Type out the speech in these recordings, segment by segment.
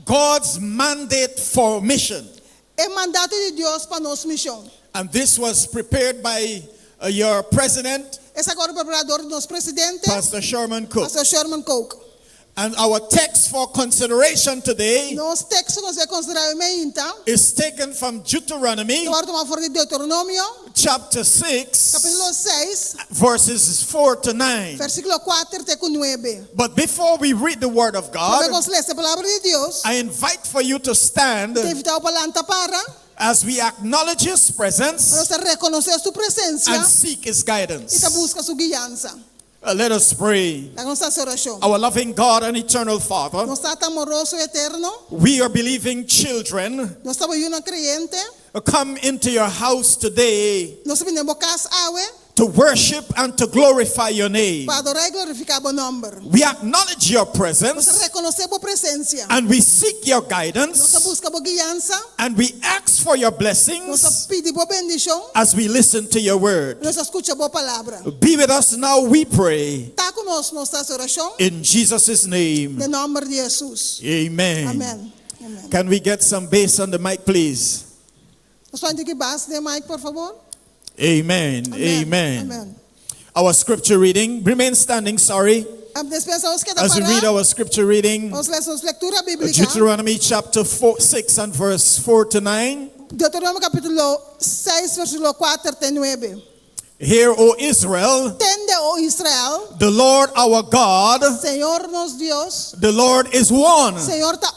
God's mandate for mission. É mandato de Deus para nossa missão. And this was prepared by your president, Esse agora é o preparador do nosso presidente, Pastor Sherman Cook. Pastor Sherman Cook. And our text for consideration today Nosso texto que nós vamos considerar então, is taken from Deuteronomy agora tomar fora de Deuteronômio, chapter 6, capítulo 6, verses 4 to 9. versículo 4 até 9. But before we read the word of God, Vamos ler essa palavra de Deus. I invite for you to stand Te invitar para lanta para as we acknowledge His presence nós reconhecer sua presença and seek His e guidance. ta busca sua guiança. Let us pray. A nossa oração. Our loving God and eternal Father, Nós estamos amoroso e eterno. we are believing children. Nós estamos uma crente. Come into your house today Nós vinimos casa awe to worship and to glorify your name. para adorar e glorificar o nome. We acknowledge your Nós presence reconhecer a presença. and we seek your Nós guidance busca a guiança. and we ask for your Nós blessings pedimos a bendição. as we listen to your word. Nós escutamos a palavra. Be with us now, we pray. Está conosco nossa oração. In Jesus' name, Em nome de Jesus. amen. Amém. Amém. Can we get some bass on the mic, please? Nós vamos ter que base de mic, por favor. Amen. Amém. Amen. Amém. Our scripture reading, remain standing, sorry, Pensamos que as we read our scripture reading. Nós lemos leitura bíblica. Deuteronomy chapter 6 and verse 4 to 9. Deuteronômio capítulo 6, versículo 4 até 9. Hear, O Israel, Tende, ó Israel, the Lord our God, Senhor nosso Deus, the Lord is one. Senhor está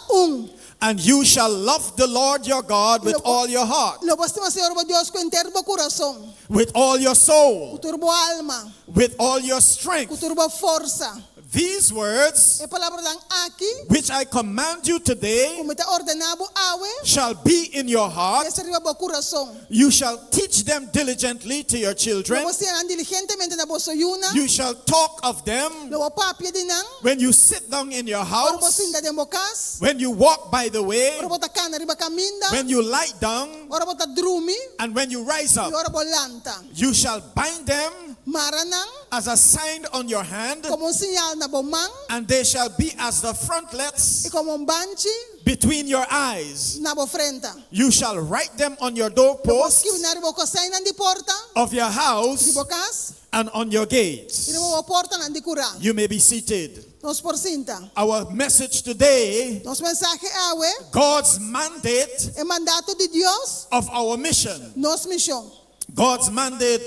And you shall love the Lord your God with all your heart, Lo basta Senhor o Deus com inteiro o coração, with all your com soul, turbo alma, with all your com strength. turbo força. These words É palavra dan aqui, which I command you today como está ordenado awe, shall be in your heart. esse arriba o coração. You shall teach them diligently to your children. Lo basta diligentemente na boso yuna, You shall talk of them lo papia dinang, when you sit down in your oro house, bosinda de mocas, when you walk by the way, oro bota cana riba caminda, when you lie down, oro bota drumi, and when you rise e up. oro bolanta. You shall bind them Maranang, as a sign on your hand, como señal na bomang, and they shall be as the frontlets e como banchi between your eyes. na bo frente. You shall write them on your Poski doorposts na ribo ko sign di porta, of your house ribo kas, and on your gates. ribo porta na di kura. You may be seated. Nos por cinta. Our message today, Nos mensaje awe, God's mandate e mandato di Dios, of our mission. nos misión. God's mandate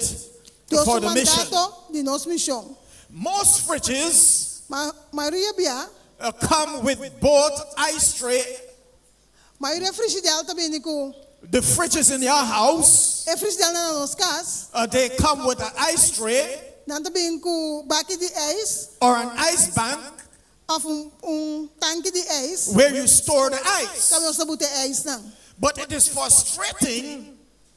Dios for o the mission. mandato di nos misión. Most fridges Maioria bia, come with both ice tray. maioria frigideira também com The fridges in your house, e frigideira na nos cas, they come with an ice tray na também com baque de eis, or an ice bank of tanque de eis, where you store the ice. kami sa bute eis nang. But it is frustrating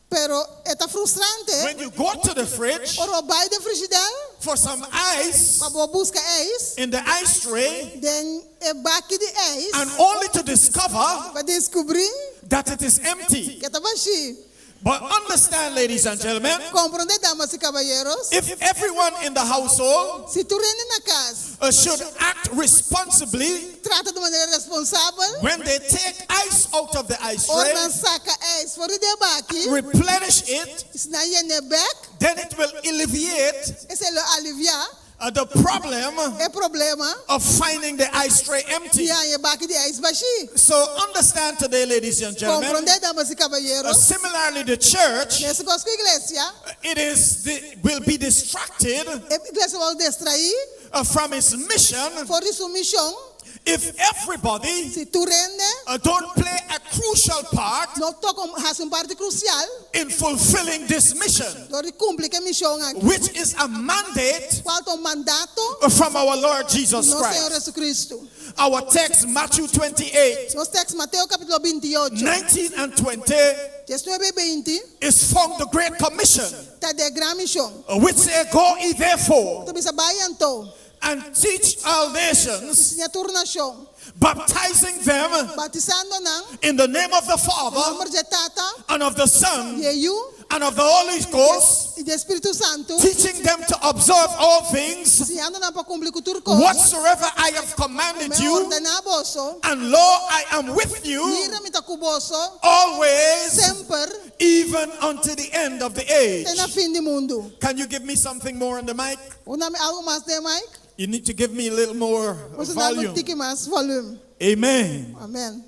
Pero eta frustrante, when you go to the fridge oro bai de frigideira, for some ice kabo busca eis, in the ice tray den e baque de eis, and only to discover vai descobrir that it is empty. que estava cheio. But understand, ladies and gentlemen, Compreende, damas e caballeros? if everyone in the household Se tu rende na casa, should act responsibly trata de maneira responsável, when they take ice out of the ice ou tray, não saca eis fora de baque, replenish it, se não é back, then it will alleviate esse é aliviar the problem é problema of finding the ice tray empty. e aí baque de eis baixi. So understand today, ladies and gentlemen, Compreende, damas e caballeros? similarly the church, Nessa coisa com a igreja, will be distracted a igreja vai distrair from its mission fora de sua missão. if everybody Se tu rende, don't play a crucial part não toca parte crucial, in fulfilling this mission, do cumpre que a missão aqui. which is a mandate Qual é o mandato from our Lord Jesus do Senhor Christ. Jesus Cristo? Our text, Matthew 28, Nos textos Mateus capítulo 28, 19 and 20, 19 e 20, is from the Great Commission, está de grande missão. which say, Go ye therefore Tu bisa bayan and teach all nations, signatura nação, baptizing them batizando nang in the name of the Father nombre de tata, and of the Son yeyu, and of the Holy Ghost, e do Espírito Santo, teaching them to observe all things ensinando na para cumprir tudo coisa. whatsoever I have commanded Me you, ordenar vosso, and lo, I am with you mira mi taku vosso, always, sempre, even unto the end of the age. até na fim do mundo. Can you give me something more on the mic? Algo mais de Mike? You need to give me a little more Você dá um volume. tique mais volume. Amen. Amém.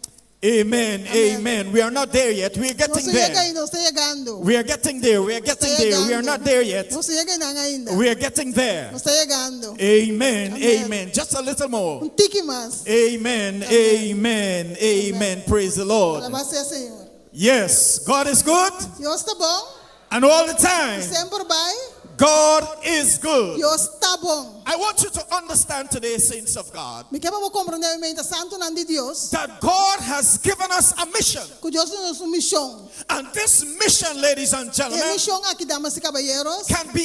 Amen. Amen. We are not there yet. We are Não getting chega there. ainda, está chegando. We are getting there. We are getting there. We are not there yet. Não chega ainda. We are getting there. Não está chegando. Amen. Amen. Amen. Just a little more. Tique mais. Amen. Amen. Amen. Praise the Lord. Louvado seja Senhor. Yes, God is good, Deus está bom. and all the time, Sempre vai. God is good. Deus está bom. I want you to understand today, saints of God, Me quer para compreender a mente santo não de Deus. that God has given us a mission. Que Deus nos mishon. And this mission, ladies and E gentlemen, mishon aqui, damas e caballeros, can be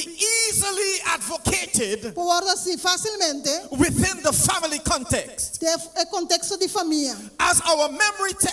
easily advocated por assim facilmente within the family context. é contexto de família. As our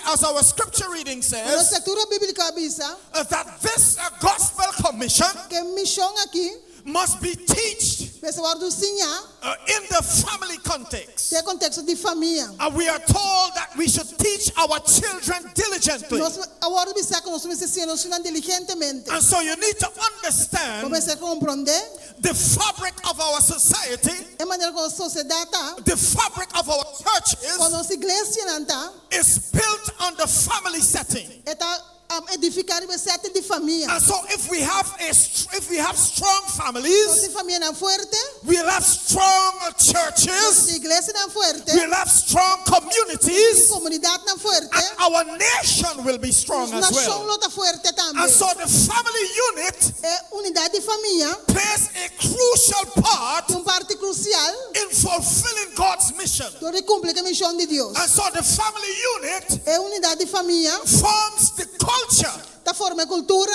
as our scripture reading A says, escritura bíblica avisa that this gospel commission que mishon aqui, must be taught pessoal do sinha, in the family context. é contexto de família. And we are told that we should teach our children diligently. Nós agora bisa que nós vamos ensinar diligentemente. And so you need to understand Vamos a compreender the fabric of our society, a maneira como a sociedade está, the fabric of our quando churches nossa igreja não está, is built on the family setting. está edificar o sete de família. And so if we have strong families, Nossa família não forte, we'll have strong nossa churches, igreja não forte, we'll have strong communities, comunidade não forte, and our nation will be strong as nação well. lota forte também. And so the family unit É unidade de família, plays a crucial part parte crucial in fulfilling God's mission. do cumprir a missão de Deus. And so the family unit É unidade de família, forms the culture da forma cultura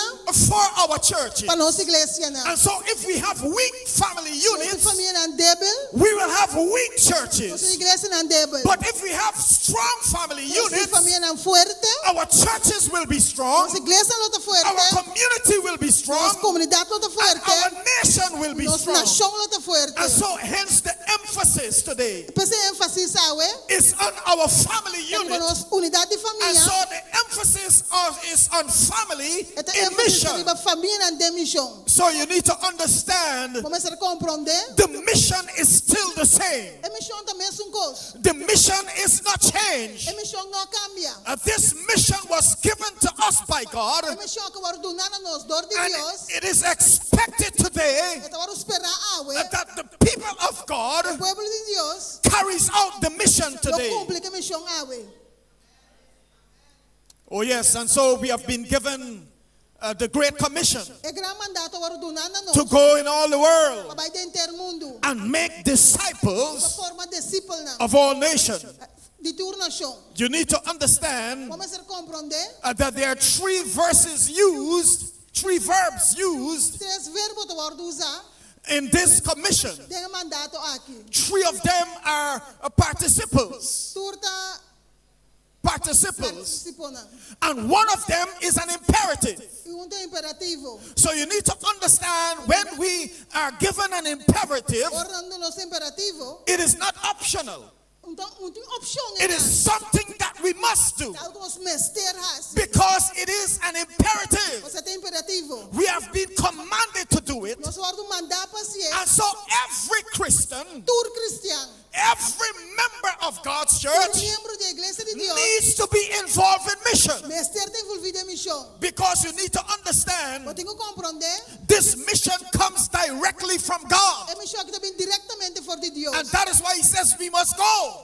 for our churches. para nossa igreja não. And so if we have weak family Nossa units, família não débil, we will have weak nossa churches. igreja não débil. But if we have strong family Nossa units, família não forte, our churches will be strong, nossa igreja não está our forte, community will be nossa strong, comunidade não está and forte, our nation will be nossa strong. nação não está forte. And so hence the emphasis today Pese ênfase sabe, is on our family é unit. nossa unidade de And família. so the emphasis is on family Esta in ênfase mission. sobre a família não tem missão. So you need to understand Vamos a compreender. the mission is still the same. A missão também é coisa. The mission is not A changed. missão não cambia. This mission was given to us by God, A missão que vai ordenar a nós, dor de and Deus, it is expected today é para esperar a that the people of God o povo de Deus carries out the mission não today. cumpre a missão a Oh yes, and so we have been given the Great Commission É grande mandato vai ordenar a nós. to go in all the world Vai ter mundo. and make Uma disciples forma discípulo of all nations. de tua nação. You need to understand Vamos a compreender. that there are three verbs used Três verbos que vai usar. in this commission. Tem mandato aqui. Three of them are participles. Turta Participles. discípula. And one of them is an imperative. E tem imperativo. So you need to understand when we are given an imperative, Orando nos imperativo. it is not optional. Então, tem opção. It is something that we must do Algo nos mester has. because it is an imperative. Você tem imperativo. We have been commanded to do it. Nós vamos mandar para si. And so every Christian, Tur cristiano. every member of God's Todo church membro da igreja de Deus. needs to be involved in mission. Mester está envolvido em missão. Because you need to understand Eu tenho que compreender. this mission comes directly from God. É missão que também diretamente for de Deus. And that is why he says we must go.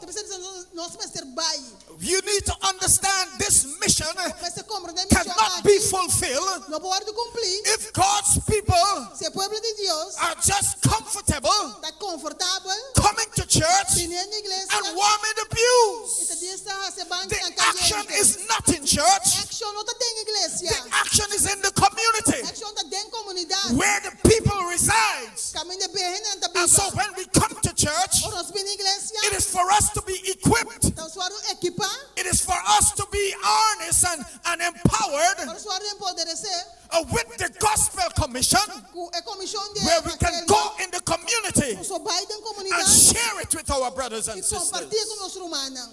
Nós mester vai. You need to understand this mission Mas você compreende cannot be fulfilled não pode cumprir. if God's people Se o povo de Deus are just comfortable está confortável, coming to church vindo na igreja, and warming the pews. esta dia está recebendo The action is not in church. action não está em igreja. The action is in the community Action está em comunidade. where the people resides. Caminho bem na And so Bíblia. when we come to church, Nós vim na igreja. it is for us to be equipped. Então, só equipar. It is for us to be earnest and empowered Para suar de empoderecer, with the gospel commission, a comisión de where we can go in the community so vai da and comunidade share it with our brothers e and compartir sisters. com os humanos.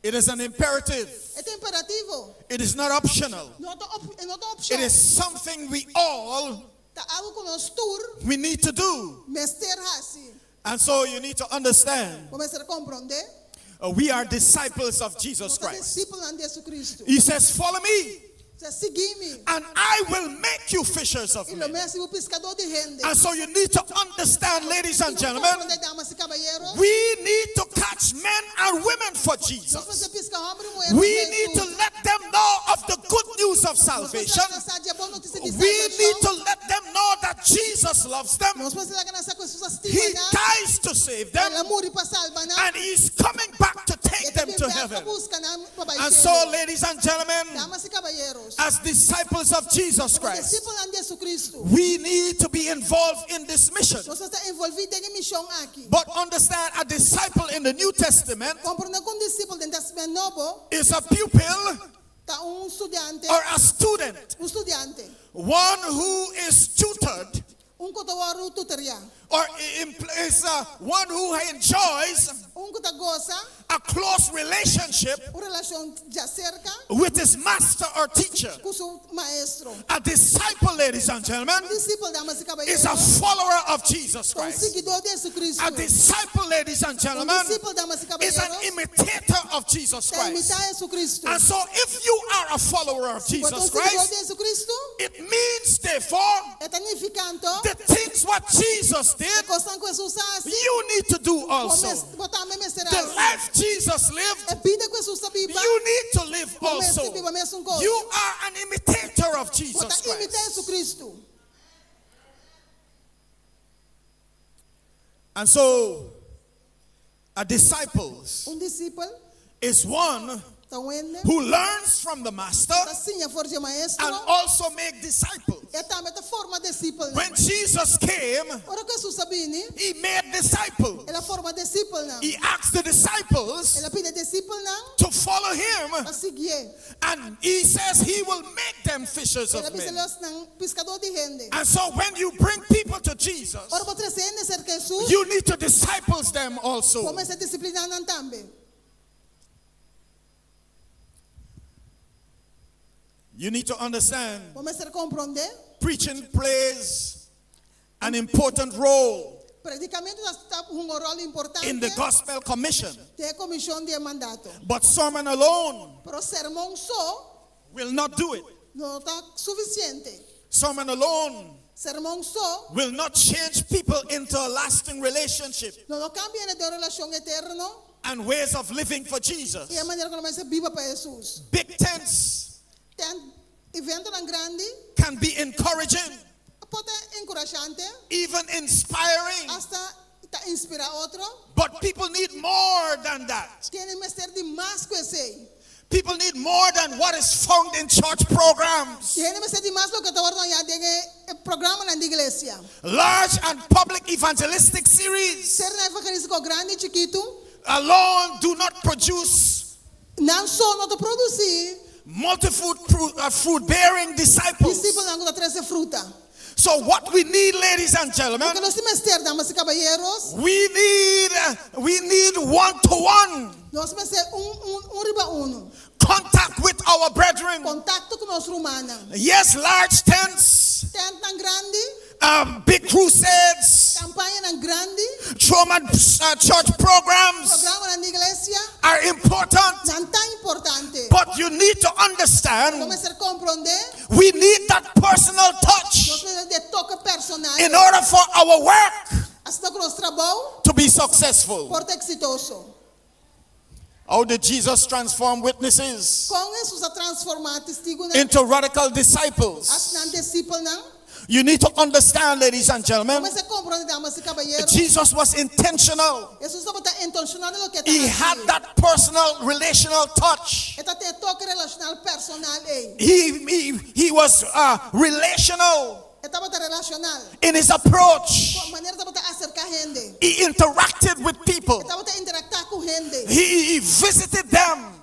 It is an imperative. É imperativo. It is not optional. Não é opção. It is something we all Tá algo que nós tur, we need to do. mester assim. And so you need to understand, Vamos a compreender. we are disciples of Jesus Nós Christ. discípulos de Jesus Cristo. He says, follow me Seguir-me. and I will make you fishers of E lo men. mesmo o pescador de gente. And so you need to understand, ladies and gentlemen, Compreender, damas e caballeros. we need to catch men and women for Nós Jesus. vamos pescar homem e mulher. We need to let them know of the good news of salvation. We need to let them know that Jesus loves them. Nós vamos lá nessa coisa He dies to save them, and He's coming back to take them to heaven. And so, ladies and gentlemen, damas e caballeros. as disciples of Jesus Christ, Discípulos de Jesus Cristo. we need to be involved in this mission. Nós estamos envolvidos em missão aqui. But understand, a disciple in the New Testament Compreender que discípulo dentro do Testamento Novo is a pupil tá estudante, or a student, estudante, one who is tutored, cotovaro tutoria, or is one who enjoys que goza, a close relationship relação já cerca with his master or teacher. com seu maestro. A disciple, ladies and gentlemen, Discípulo, damas e is a caballeros, follower of Jesus um Christ. seguidor de Jesus Cristo. A disciple, ladies and gentlemen, Discípulo, damas e is an caballeros, imitator of Jesus é Christ. imitar Jesus Cristo. And so if you are a follower of Quando Jesus seguidor de Christ, Jesus Cristo, it means therefore é significando the things what Jesus did, gostam que Jesus faz, you need to do also. botar a mesma The life Jesus lived, é vida que Jesus viva, you need to live also. viva a mesma coisa. You are an imitator of Jesus Botar imitar Christ. Jesus Cristo. And so, a disciple Discípulo, is one tá vendo? who learns from the master Assim, a forja maestro, and also make disciples. é também a forma discípulo. When Jesus came, Ora que Jesus sabia, He made disciples. ela forma discípulo. He asked the disciples Ela pede discípulo to follow Him, a seguir. and He says He will make them fishers Ela of pede men. los ng pescador de gente. And so when you bring people to Jesus, Ora para trazer cerca de Jesus, you need to disciples them also. começa a disciplinar também. You need to understand, Começa a compreender. preaching plays an important role Predicamento está rol importante. in the gospel commission. Tem comissão de mandato. But sermon alone Pero sermão só will not do it. não está suficiente. Sermon alone Sermão só will not change people into a lasting relationship não cambia de relação eterna and ways of living for Jesus. e a maneira como você viva para Jesus. Big tents Tem evento tão grande, can be encouraging, pode encorajante, even inspiring, hasta inspirar outro. but people need more than that. Tiene que ser de mais que esse. People need more than what is found in church programs. Tiene que ser de mais do que está ya de programa na igreja. Large and public evangelistic series Ser na evangelístico grande e chiquito, alone do not produce não só não te produzir fruit-bearing disciples. discípulos não que trazer fruta. So what we need, ladies and gentlemen, Porque nós temos que ter, damas e caballeros, we need one-to-one nós temos que ter riba contact with our brethren. contacto com nosso humano. Yes, large tents, Tem tão grande, big crusades, campanha tão grande, church programs programa na igreja, are important, não tão importante. but you need to understand, Começa a compreender, we need that personal nós touch precisamos de toque personal. in order for our work Hasta que nosso trabalho to be successful. porta exitoso. How did Jesus transform witnesses Com isso, se transformar testigo into radical disciples? as não discípulo não. You need to understand, ladies and gentlemen, Começa a compreender, damas e caballeros. Jesus was intentional. Jesus está intencionado no que está He had that personal relational touch. Está tem toque relacional personal aí. He was relational. In his approach, he interacted with people. He visited them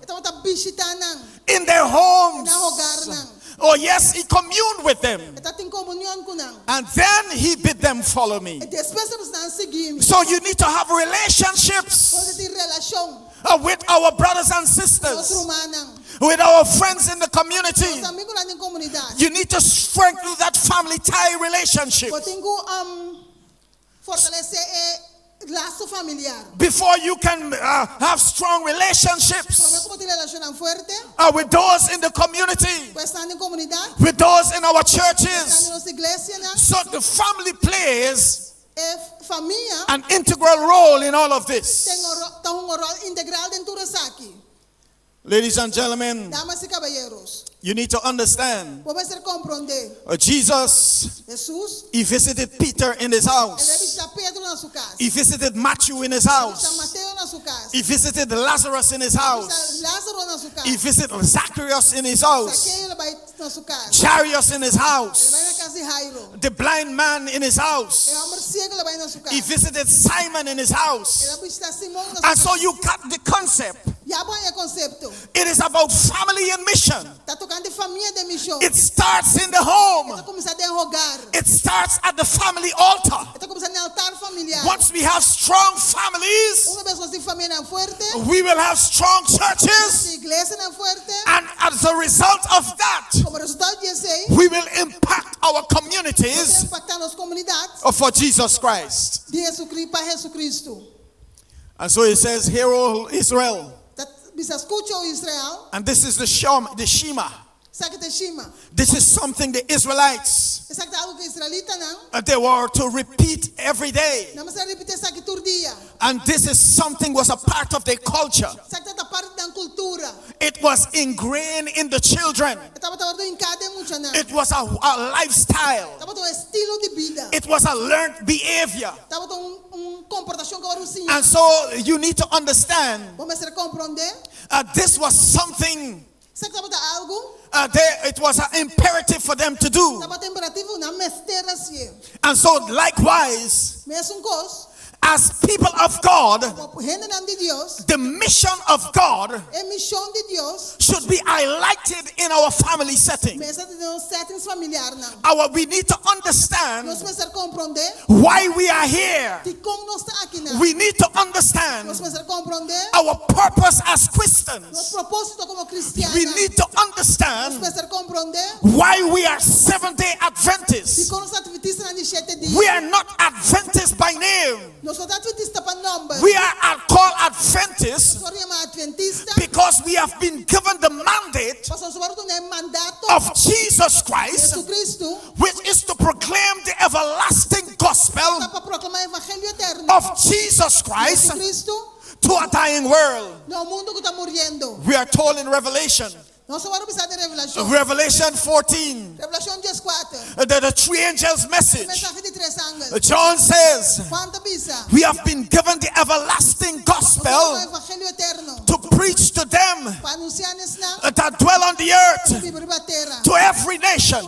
in their homes. Oh yes, he communed with them. And then he bid them follow me. So you need to have relationships with our brothers and sisters, with our friends in the community. You need to strengthen that family tie relationship before you can have strong relationships with those in the community, with those in our churches. So the family plays an integral role in all of this. Ladies and gentlemen, you need to understand, Jesus, he visited Peter in his house. He visited Matthew in his house. He visited Lazarus in his house. He visited Zacchaeus in his house. Jairus in his house. The blind man in his house. He visited Simon in his house. And so you got the concept. It is about family and mission. It starts in the home. It starts at the family altar. Once we have strong families, we will have strong churches. And as a result of that, we will impact our communities for Jesus Christ. And so it says, "Hear, O Israel." And this is the Shema. This is something the Israelites they were to repeat every day. And this is something was a part of their culture. It was ingrained in the children. It was a lifestyle. It was a learned behavior. And so you need to understand this was something it was an imperative for them to do. And so likewise, as people of God, the mission of God should be highlighted in our family setting. We need to understand why we are here. We need to understand our purpose as Christians. We need to understand why we are Seventh-day Adventists. We are not Adventists by name. We are called Adventists because we have been given the mandate of Jesus Christ, which is to proclaim the everlasting gospel of Jesus Christ to a dying world. We are told in Revelation 14, the three angels' message. John says, we have been given the everlasting gospel to preach to them that dwell on the earth, to every nation,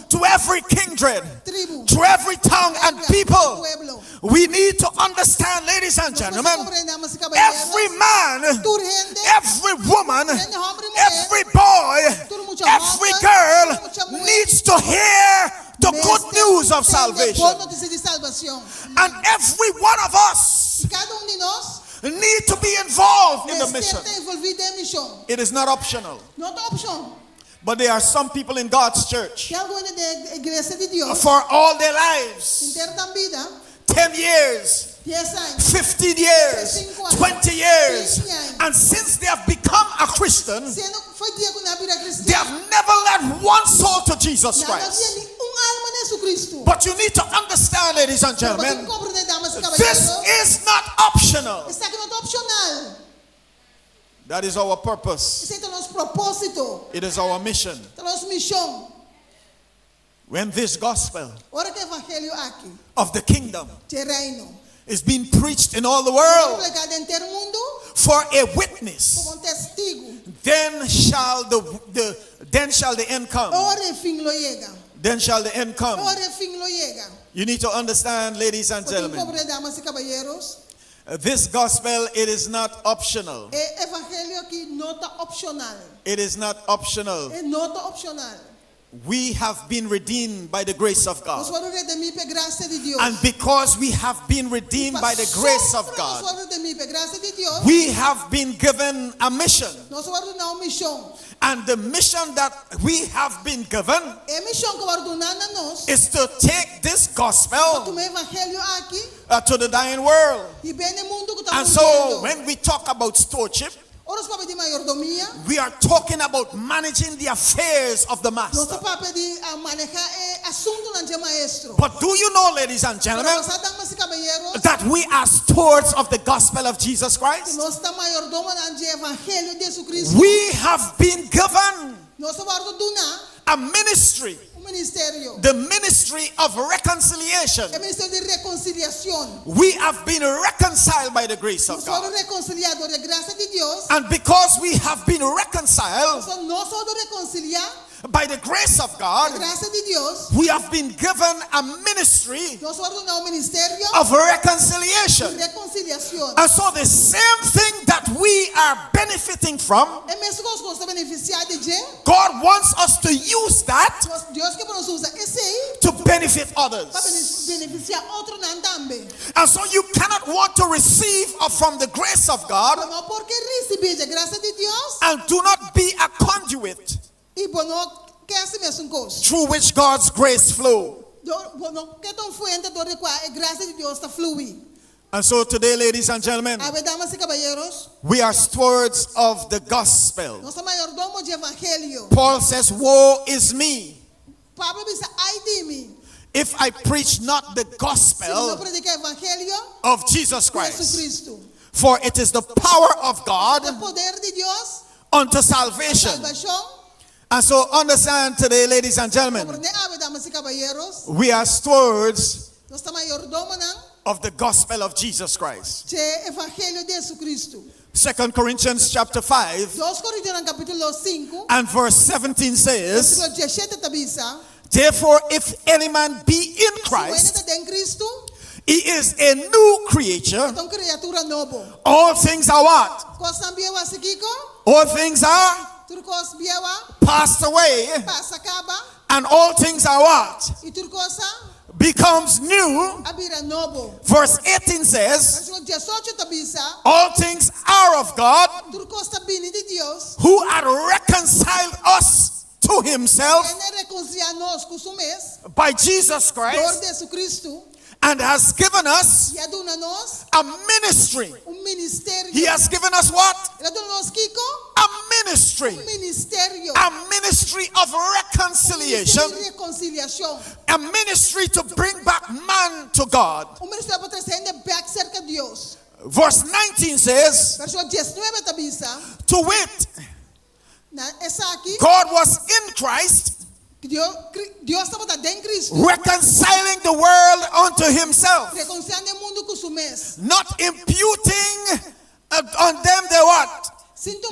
to every kindred, to every tongue and people. We need to understand, ladies and gentlemen, every man, every woman, every boy, every girl needs to hear the good news of salvation. And every one of us need to be involved in the mission. It is not optional. But there are some people in God's church for all their lives, 10 years, 15 years, 20 years, and since they have become a Christian, they have never led one soul to Jesus Christ. But you need to understand, ladies and gentlemen, this is not optional. That is our purpose. It is our mission. When this gospel of the kingdom is being preached in all the world for a witness, then shall the end come. then shall the end come. Ahora el fin lo llega. You need to understand, ladies and Porque, gentlemen, pobre damas y caballeros, this gospel, it is not optional. el evangelio aquí no está opcional. It is not optional. No está opcional. We have been redeemed by the grace of God. Nosotros redimimos por gracia de Dios. And because we have been redeemed by the grace of God, Nosotros redimimos por gracia de Dios. we have been given a mission. Nosotros tenemos un mishon. And the mission that we have been given El mishon que ordonana nos is to take this gospel tomar evangelio aquí to the dying world. y ven el mundo que está And so when we talk about stewardship, Ora para pedir mayordomía. we are talking about managing the affairs of the master. Nós para pedir a manejar assunto na maestro. But do you know, ladies and gentlemen, Damas y caballeros, that we are stewards of the gospel of Jesus Christ? nós está mayordomo na evangelho de Jesucristo. We have been given Nós vamos donar a ministry, ministerio. the ministry of reconciliation. El ministerio de reconciliación. We have been reconciled by the grace of God. Nosotros reconciliados de gracia de Dios. And because we have been reconciled Nosotros reconciliar by the grace of God, gracia de Dios. we have been given a ministry Nosotros tenemos un ministerio of reconciliation. de reconciliación. And so the same thing that we are benefiting from, É mesmo que nós beneficiar de Deus. God wants us to use that Deus que nos usa esse aí to benefit others. para beneficiar outro também. And so you cannot want to receive from the grace of God Não porque receber a graça de Deus and do not be a conduit e não quer assim mesmo coisa. through which God's grace flow. Não quer tão fluente do qual a graça de Deus está fluir. And so today, ladies and gentlemen, Damas e caballeros, we are stewards of the gospel. nós somos mayordomo de evangelho. Paul says, woe is me Pablo diz, ai de mim. if I preach not the Se não gospel predicar evangelho of Jesus de Christ. Jesucristo. For it is the power of God O poder de Deus, unto salvation. salvação. And so understand today, ladies and gentlemen, Compreender, damas e caballeros, we are stewards nós somos mayordomo of the gospel of Jesus Christ. de evangelho de Jesucristo. 2 Corinthians chapter 5 2 Coríntios capítulo 5, and verse 17 says, versículo 17 tabisa. therefore if any man be in Christ, Em Cristo, he is a new creature. então criatura novo. All things are what? Coisa biewa sikiko, All things are turcos biewa, passed away, passa acaba, and all things are what? e turcosa Becomes new. abira novo. Verse 18 says, Versículo 18 tabisa, all things are of God, turcosa bini de Deus. who had reconciled us to himself Ele reconcilia nós com o mês, by Jesus dor Christ, de Jesucristo, and has given us e aduna nós a ministry. ministério. He has given us what? Ele aduna nós kiko, A ministry. ministério. A ministry of reconciliation. Ministério de reconciliação. A ministry to bring back man to God. Ministério para trazer back cerca de Deus. Verse 19 says, Versículo 19 tabisa, to wit, na essa aqui, God was in Christ, Deus estava dentro em Cristo. reconciling the world unto himself, Reconciliando o mundo com o mês. not imputing on them their what?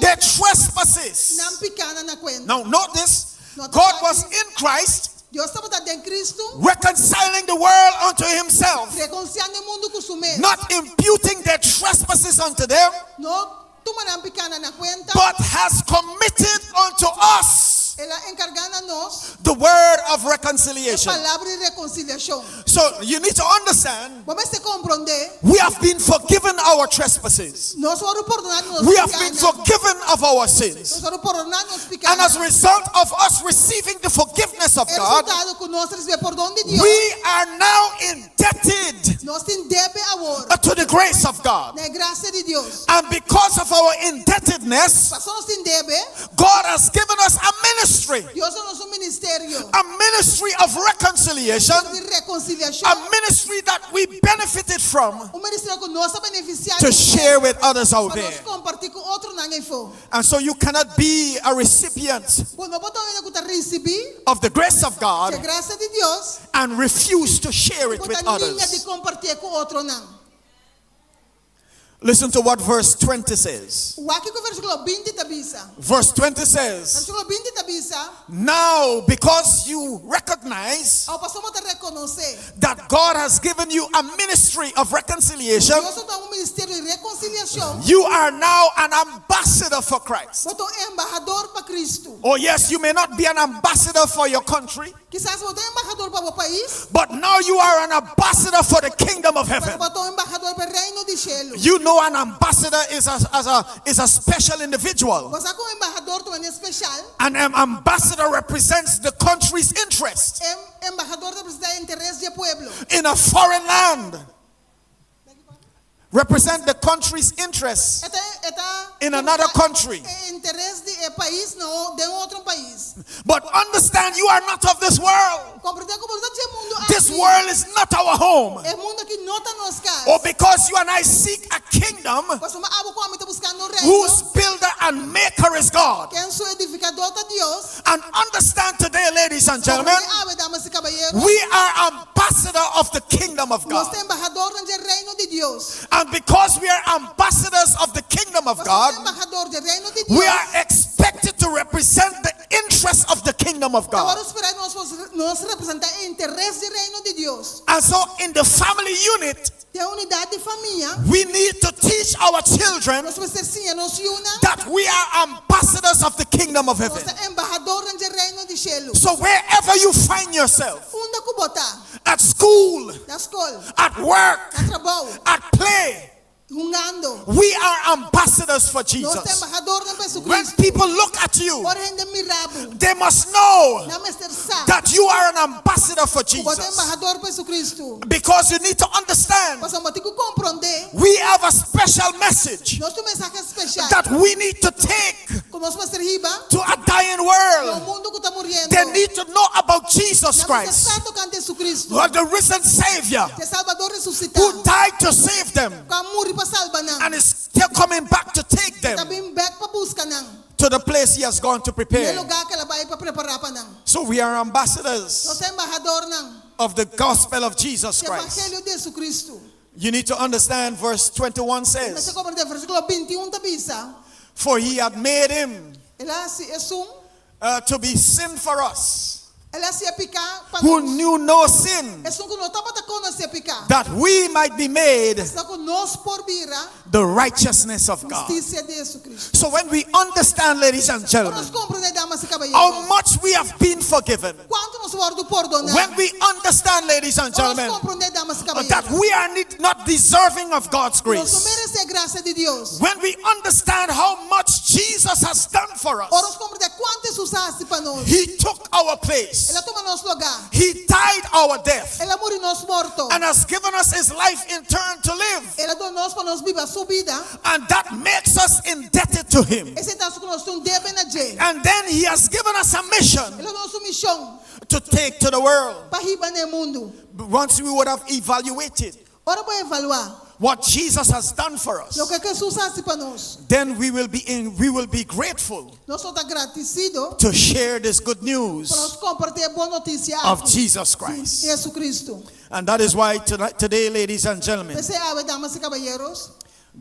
Their trespasses. Não picana na cuenta. Now note this. God was in Christ, Deus estava dentro em Cristo. reconciling the world unto himself, Reconciliando o mundo com o mês. not imputing their trespasses unto them, Não toma na picana na cuenta. but has committed unto us Ela encargando a nós the word of a reconciliation. palavra de reconciliação. So you need to understand, Vamos se compreender. we have been forgiven our trespasses. Nós foram perdonados. We have been forgiven of our sins. Nós foram perdonados nos And pecados. as a result of us receiving the forgiveness of God, Resultado que nós recebemos perdão de Deus. we are now indebted Nós temos débito agora to the grace of God. na graça de Deus. And because of our indebtedness, Passou nós temos débito. God has given us a ministry Deus é nosso ministério of reconciliation, de reconciliação. a ministry that we benefited from Ministério que nós beneficiamos to share with others out para nós there. compartilhar com outro ninguém for. And so you cannot be a recipient Quando nós botamos que receber of the grace of a God graça de Deus, and refuse to share it with botar linha de others. compartilhar com outro não. Listen to what verse 20 says. O aqui que o versículo 20 tabisa. Verse 20 says, Versículo 20 tabisa. now because you recognize Ao passou a reconhecer. that God has given you a ministry of reconciliation, Deus dá ministério de reconciliação. you are now an ambassador for Christ. Você é embaixador para Cristo. Oh yes, you may not be an ambassador for your country, Quizás você é embaixador para o país. but now you are an ambassador for the kingdom of heaven. Mas você é embaixador para o reino de céu. You know an ambassador is a special individual. Você como embaixador também é especial. An ambassador represents the country's interest Embaixador representa o interesse do povo. in a foreign land. Represent the country's interest in another country. Interesse de país não de outro país. But understand, you are not of this world. This world is not our home. O mundo aqui não está nos casas. Or because you and I seek a kingdom whose builder and maker is God. Quem sou edificador de Deus. And understand today, ladies and gentlemen, we are ambassador of the kingdom of God. Nós somos embaixador do reino de Deus. And because we are ambassadors of the kingdom of God, we are expected to represent the interests of the kingdom of God. Nós representamos o interesse do reino de Deus. And so in the family unit, Tem unidade de família. we need to teach our children Nós vamos ser nos una. that we are ambassadors of the kingdom of heaven. Nós embaixador do reino de céu. So wherever you find yourself, Onde que botar? at school, Na escola, at work, no trabalho, at play, jogando. we are ambassadors for Nós somos Jesus. embaixador de Jesus When Cristo. people look at you, Por gente mirabo. they must know Na mestersa. that you are an ambassador for Você é Jesus. embaixador de Jesus Cristo. Because you need to understand, Você tem que compreender. we have a special message Nós temos mensagem especial. that we need to take Como nós vamos ser riba. to a dying No world. mundo que está morrendo. They need to know about Jesus Na Christ, mestersa tocante Jesus Cristo. the risen Savior Que Salvador resucitado. who died to save them Que morreu para salvar não. and is still coming back to take Está them bem back para buscar não. to the place He has gone to No prepare. lugar que ela vai para preparar para não. So we are ambassadors Nós é embaixador não. of the gospel of Jesus O Christ. evangelho de Jesus Cristo. You need to understand verse 21 Você says, compreende versículo 21 da bisa. for He had made Him Ela se to be sin for us, ela se picar para who nós. knew no sin, É só que não está para nós se picar. that we might be made Só que nós por vira the righteousness of God. justiça de Jesus Cristo. So when we understand, ladies and Nós gentlemen, compreendemos damas e how caballeros. much we have been forgiven, Quanto nós vamos perdonar. when we understand, ladies and Nós gentlemen, compreendemos damas e caballeros. that we are not deserving of God's Nós grace, merecemos a graça de Deus. when we understand how much Jesus has done for Ora, nós us, compreendemos quanto Jesus faz para nós. He took our place, Ela toma nosso lugar. He died our death, Ela morre nosso morto. and has given us His life in turn to live, Ela deu nós para nós viver a sua vida. and that makes us indebted to Him. Esse é o que nós temos deve na gente. And then He has given us a mission Ela deu nosso missão to take to the world. para riba no mundo. Once we would have evaluated Ora, para evaluar what Jesus has done for us, o que Jesus faz para nós. then we will be grateful Nós somos agradecidos to share this good por news nós compartilhar a boa notícia of aqui. Jesus Christ. Jesus Cristo. And that is why today, ladies and gentlemen, Você sabe, damas e caballeros,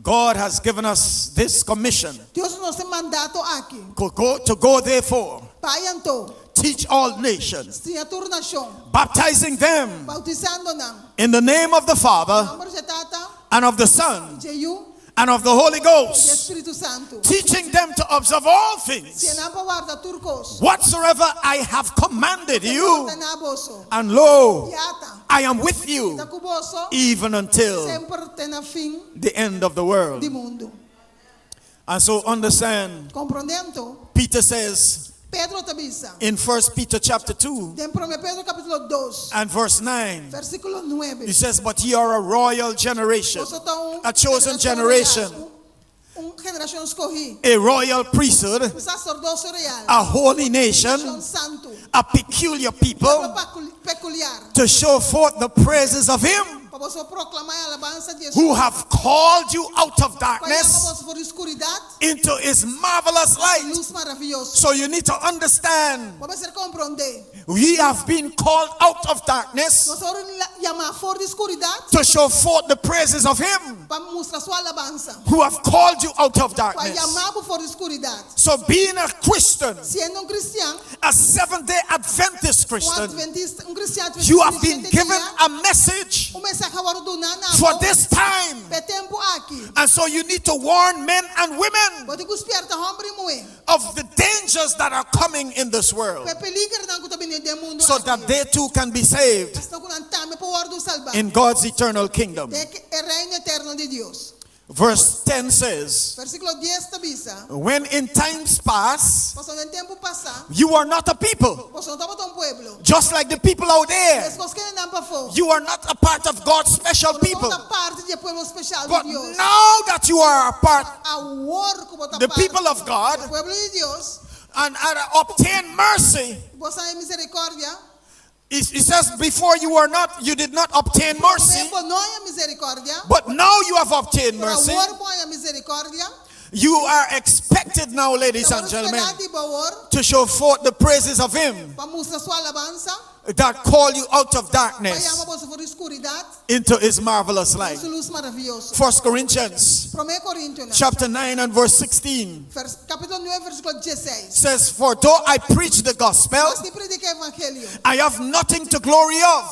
God has given us this commission Deus nos tem mandato aqui. to go therefore, Pai então, teach all nations, tinha turnação, baptizing them bautizando não. in the name of the Father Amor de Tata, and of the Son de Yu, and of the Holy de Ghost, Espírito Santo. teaching them to observe all things Se não para guardar turcos. whatsoever I have commanded you. Na bolso. And lo, Yata, I am with you da cuboso, even until sempre tem a fim the end of the world. do mundo. And so understand, Compreendendo? Peter says Pedro tabisa. in 1 Peter chapter 2 Em 1 Pedro capítulo 2, and verse 9, versículo 9. he says, but ye are a royal generation, Você tá a chosen generation, geração escolhida. a royal priesthood, Sacerdócio real. a holy Nação nation, santo. a peculiar people, Peculiar. to show forth the praises of Him Para who have called you out of darkness into his marvelous light. So you need to understand, we have been called out of darkness to show forth the praises of him who have called you out of darkness. So being a Christian, a Seventh-day Adventist Christian, you have been given a message for this time. And so you need to warn men and women of the dangers that are coming in this world, so that they too can be saved in God's eternal kingdom. Verse 10 says, when in times past you are not a people, just like the people out there, you are not a part of God's special people. But now that you are a part, the people of God, and obtain mercy, he says, before you did not obtain mercy, but now you have obtained mercy. You are expected now, ladies and gentlemen, to show forth the praises of him that call you out of darkness into his marvelous light. 1 Corinthians chapter 9 and verse 16 says, for though I preach the gospel, I have nothing to glory of,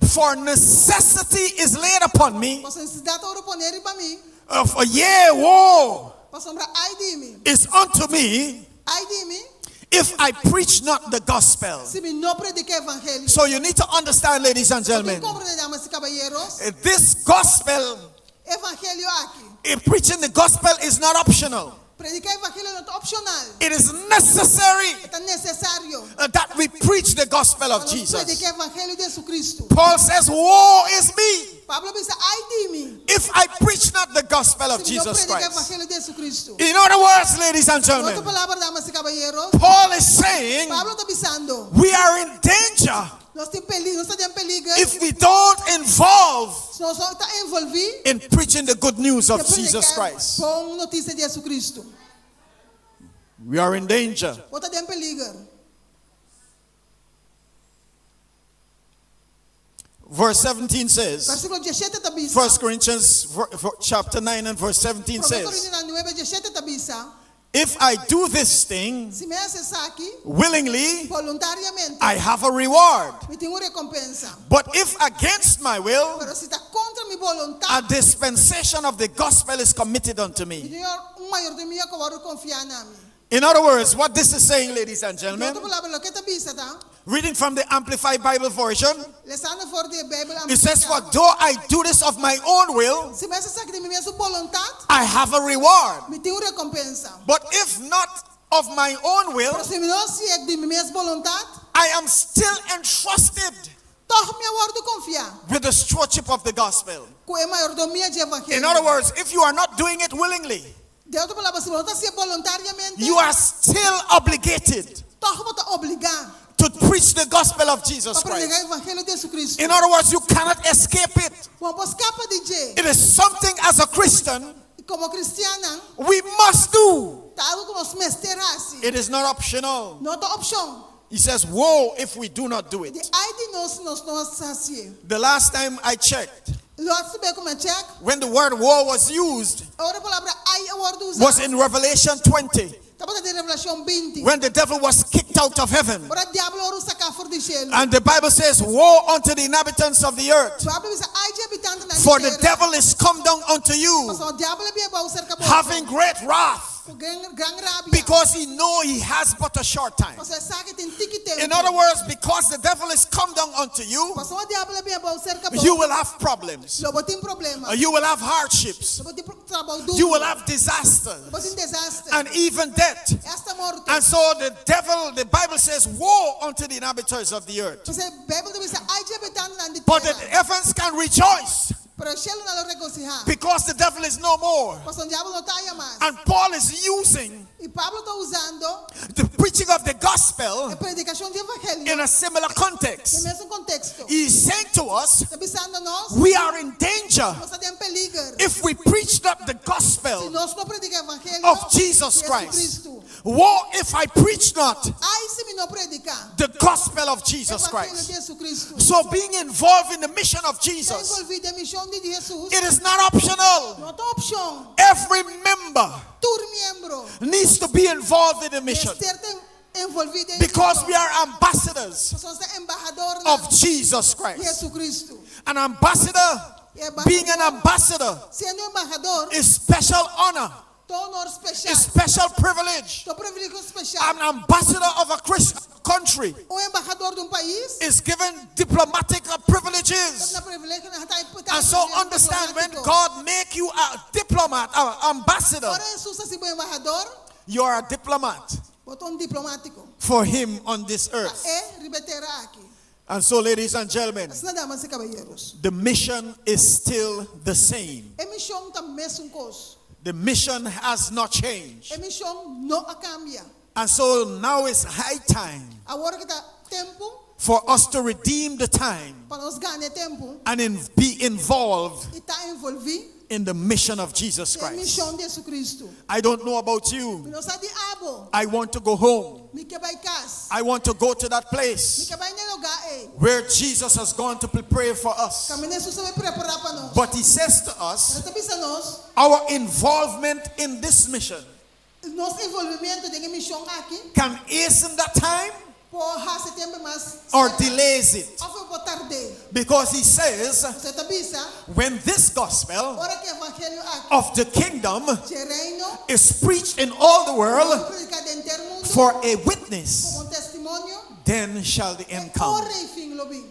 for necessity is laid upon me, of a yea, woe is unto me if I preach not the gospel. So you need to understand, ladies and gentlemen, this gospel, preaching the gospel is not optional. It is necessary that we preach the gospel of Jesus. Paul says, woe is me if I preach not the gospel of Jesus Christ. In other words, ladies and gentlemen, Paul is saying we are in danger if we don't involve in preaching the good news of Jesus Christ. We are in danger. Verse 17 says, 1 Corinthians chapter 9 and verse 17 says, if I do this thing willingly, I have a reward. But if against my will, a dispensation of the gospel is committed unto me. In other words, what this is saying, ladies and gentlemen, reading from the Amplified Bible version, it says, for though I do this of my own will, I have a reward. But if not of my own will, I am still entrusted with the stewardship of the gospel. In other words, if you are not doing it willingly, you are still obligated to preach the gospel of Jesus Christ. In other words, you cannot escape it. It is something as a Christian we must do. It is not optional. He says, woe if we do not do it. The last time I checked, when the word woe was used, was in Revelation 20. When the devil was kicked out of heaven. And the Bible says, woe unto the inhabitants of the earth, for the devil is come down unto you, having great wrath, because he know he has but a short time. In other words, because the devil is come down unto you, you will have problems. You will have hardships. You will have disasters. And even death. And so the Bible says, woe unto the inhabitants of the earth. But the heavens can rejoice Pero el cielo no lo regocijaba. Because the devil is no more. Pues el diablo no está allá más. And Paul is using Y Pablo está usando the preaching of the gospel la predicación de evangelio in a similar en context. el mismo contexto. He's saying to us, Está avisándonos, we are in danger nos está en peligro. if we preach not the Si gospel no predica el evangelio of Jesus de Christ. Jesucristo. Woe if I preach not Ay, si mi no predica the gospel of el Jesus evangelio Christ. de Jesucristo. So being involved in the mission of Está Jesus, envolvido en misión de Jesús. it is not optional. No hay opción. Every member Tu miembro needs to be involved in the mission estar envolvido en because misión. we are ambassadors Somos embajadores of Jesus de Christ. Jesucristo. An ambassador, being an ambassador, Siendo embajador, is special honor, todo honor especial. is special privilege. Todo privilegio especial. An ambassador of a Christian country Embajador de un país. is given diplomatic privileges. Es un privilegio de estar And so understand, when God make you a diplomat, an ambassador, Ahora Jesús así como embajador, you are a diplomat botón diplomático. for him on this earth. Ribetera aquí. And so, ladies and gentlemen, Así damas y caballeros. the mission is still the same. A misión también es un cosa. The mission has not changed. A misión no cambia. And so now it's high time Ahora que está tiempo for us to redeem the time para nos gane tiempo and be involved y está envolvido in the mission of Jesus en Christ. misión de Jesucristo. I don't know about you. Pero sa diabo, I want to go home. mi que va a casa, I want to go to that mi place que va en el hogar, where Jesus has gone to prepare for us. camina Jesús se va a preparar para nos. But he says to us, Pero te nos, our involvement in this mission nos envolvimiento de misión aquí, can hasten that time por hace tiempo más, or delays it. o fue por tarde. Because he says, Usted te avisa, when this gospel ahora que el evangelio aquí, of the kingdom el reino, is preached in all the world predicar de entero mundo, for a witness, como un testimonio, then shall the end come. corre y fin lo vi.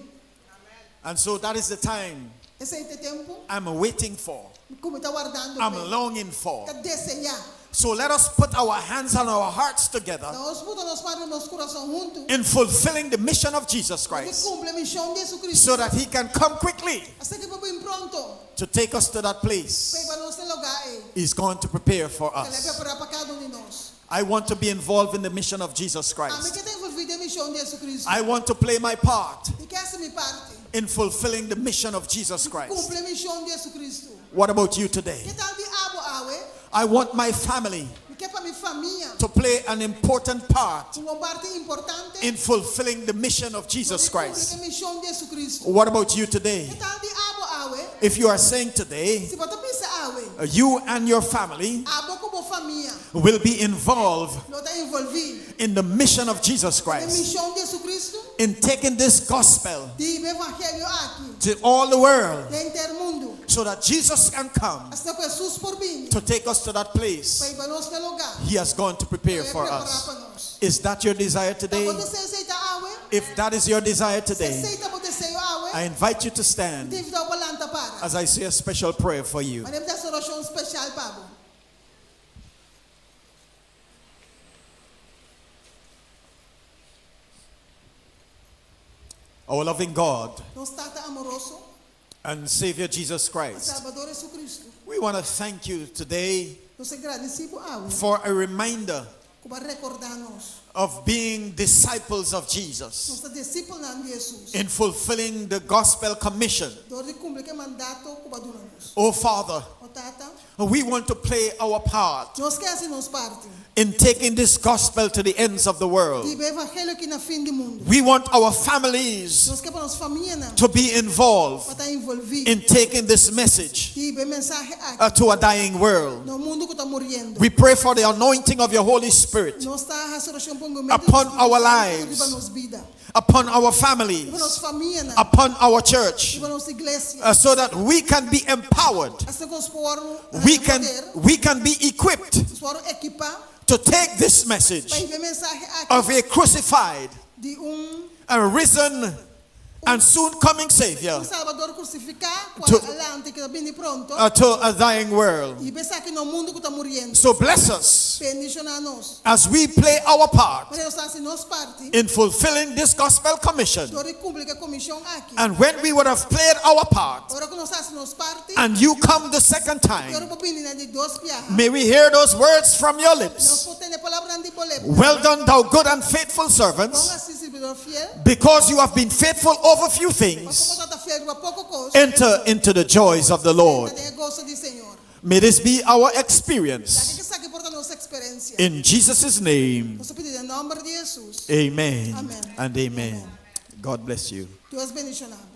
And so that is the time Ese este tiempo, I'm waiting for, como está guardando, I'm longing for. está desear. So let us put our hands and our hearts together Nos puto nos manos nos corazón juntos. in fulfilling the mission of Jesus Que Christ, cumple misión de Jesucristo. so that he can come quickly Hasta que bien pronto, to take us to that place para nos el hogar, he's going to prepare for que le us. prepara para cada uno de nos. I want to be involved in the mission of Jesus A mí Christ. que te envolví de misión de Jesucristo. I want to play my part Y que hace mi parte. in fulfilling the mission of Jesus Christ. Cumple misión de Jesucristo. What about you today? ¿Qué tal diabo awe? I want my family ¿Y qué para mi familia? to play an important part Una parte importante. in fulfilling the mission of Jesus Christ. Cumple misión de Jesucristo. What about you today? ¿Qué tal diabo awe? If you are saying today, Si vos pensa awe, you and your family abo como familia, will be involved lo está envolvido in the mission of Jesus en Christ, misión de Jesucristo. in taking this gospel De evangelio aquí, to all the world, de entero mundo. so that Jesus can come Hasta que Jesús por mí, to take us to that place para irnos del hogar. he has gone to prepare Para for preparar us. para nos. Is that your desire today? Quando você aceita awe, If that is your desire você today, aceita o desejo awe, I invite you to stand deve dar uma lanta para. as I say a special prayer for you. Mas deve dar essa oração especial para você. Our loving God Nos trata amoroso, and Savior Jesus Christ, Salvador Jesucristo. we want to thank you today Nos agradecemos awe, for a reminder como recordar-nos. of being disciples of Jesus Nos discípulos de Jesus. in fulfilling the gospel commission. Dor de cumprir que mandato como duramos. Oh Father, O tata, we want to play our part nos que assim nos parte. in taking this gospel to the ends of the world. Vive evangelho aqui na fim do mundo. We want our families Nos que para nos família não. to be involved Para estar envolvido. in taking this message Vive mensagem aqui. to a dying world. No mundo que está morrendo. We pray for the anointing of your Holy Spirit Nos está a restauração por meio upon do our Espírito lives, Santo, nos vida. upon our families, Para nos família não. upon our church, Para nos igreja. so that we can be empowered. Assim que os foram We can be equipped os foram equipar to take this message para ver mensagem aqui of a crucified de and risen and soon coming Savior Salvador crucificado to- adelante que viene pronto. to a dying world. E pensa que no mundo que está muriendo. So bless us Bendicionanos. as we play our part Pero nós fazemos parte. in fulfilling this gospel commission. Dori cumpre a comissão aqui. And when we would have played our part Ora que nós fazemos parte. and you come the second time, Quero popilina de dois piajas. may we hear those words from your Nós lips. podemos palavra de bolé. Well done, thou good and faithful servants, Ponga assim servidor fiel. because you have been faithful over few Mas things. como está fiel a pouco coisa. Enter into the joys of the Lord. Gosto do Senhor. May this be our Daqui experience. que sabe porta nossa experiência. In Jesus' name, Nós pedimos em nome de Jesus. amen Amen. and amen. God bless you. Deus bendicionado.